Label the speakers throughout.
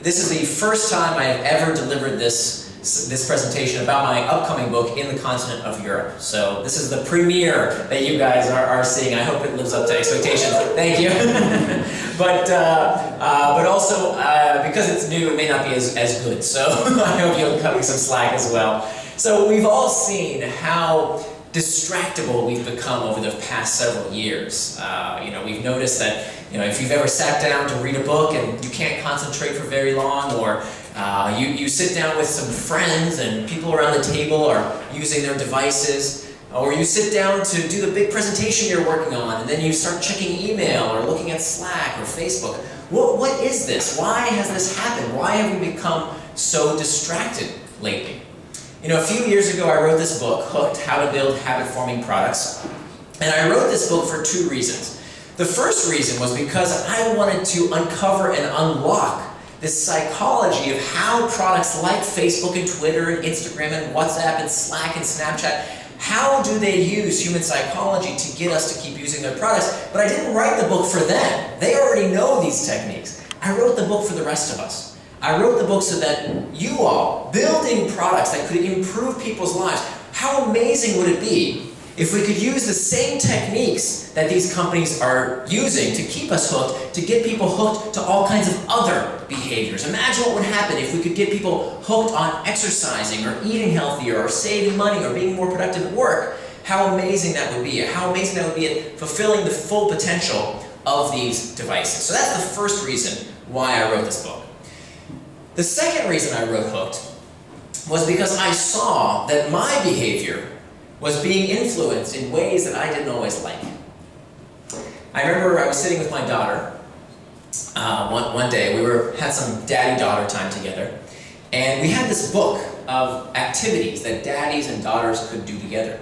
Speaker 1: This is the first time I have ever delivered this presentation about my upcoming book, In the Continent of Europe. So this is the premiere that you guys are seeing. I hope it lives up to expectations. Thank you. But also, because it's new, it may not be as good. So I hope you'll cut me some slack as well. So we've all seen how distractible we've become over the past several years. We've noticed that if you've ever sat down to read a book and you can't concentrate for very long, or you sit down with some friends and people around the table are using their devices, or you sit down to do the big presentation you're working on and then you start checking email or looking at Slack or Facebook. What is this? Why has this happened? Why have we become so distracted lately? A few years ago I wrote this book, Hooked, How to Build Habit-Forming Products. And I wrote this book for two reasons. The first reason was because I wanted to uncover and unlock this psychology of how products like Facebook and Twitter and Instagram and WhatsApp and Slack and Snapchat, how do they use human psychology to get us to keep using their products? But I didn't write the book for them. They already know these techniques. I wrote the book for the rest of us. I wrote the book so that you all, building products that could improve people's lives, how amazing would it be if we could use the same techniques that these companies are using to keep us hooked, to get people hooked to all kinds of other behaviors. Imagine what would happen if we could get people hooked on exercising or eating healthier or saving money or being more productive at work. How amazing that would be. How amazing that would be at fulfilling the full potential of these devices. So that's the first reason why I wrote this book. The second reason I wrote Hooked was because I saw that my behavior was being influenced in ways that I didn't always like. I remember I was sitting with my daughter one day. We had some daddy-daughter time together, and we had this book of activities that daddies and daughters could do together.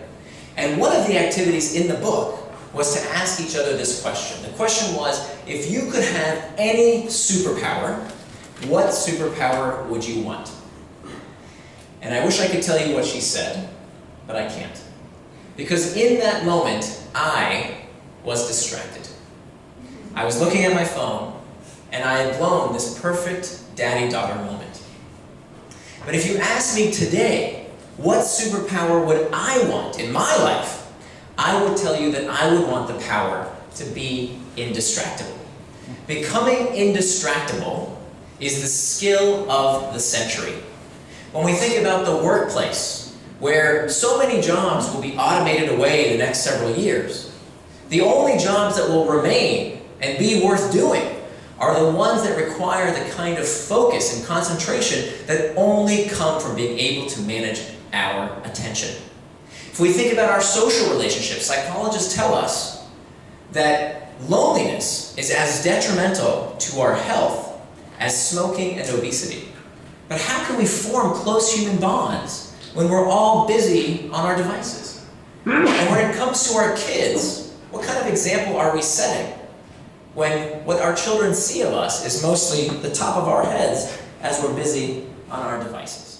Speaker 1: And one of the activities in the book was to ask each other this question. The question was, if you could have any superpower, what superpower would you want? And I wish I could tell you what she said, but I can't. Because in that moment, I was distracted. I was looking at my phone, and I had blown this perfect daddy-daughter moment. But if you ask me today, what superpower would I want in my life, I would tell you that I would want the power to be indistractable. Becoming indistractable is the skill of the century. When we think about the workplace, where so many jobs will be automated away in the next several years, the only jobs that will remain and be worth doing are the ones that require the kind of focus and concentration that only come from being able to manage our attention. If we think about our social relationships, psychologists tell us that loneliness is as detrimental to our health as smoking and obesity. But how can we form close human bonds when we're all busy on our devices? And when it comes to our kids, what kind of example are we setting when what our children see of us is mostly the top of our heads as we're busy on our devices?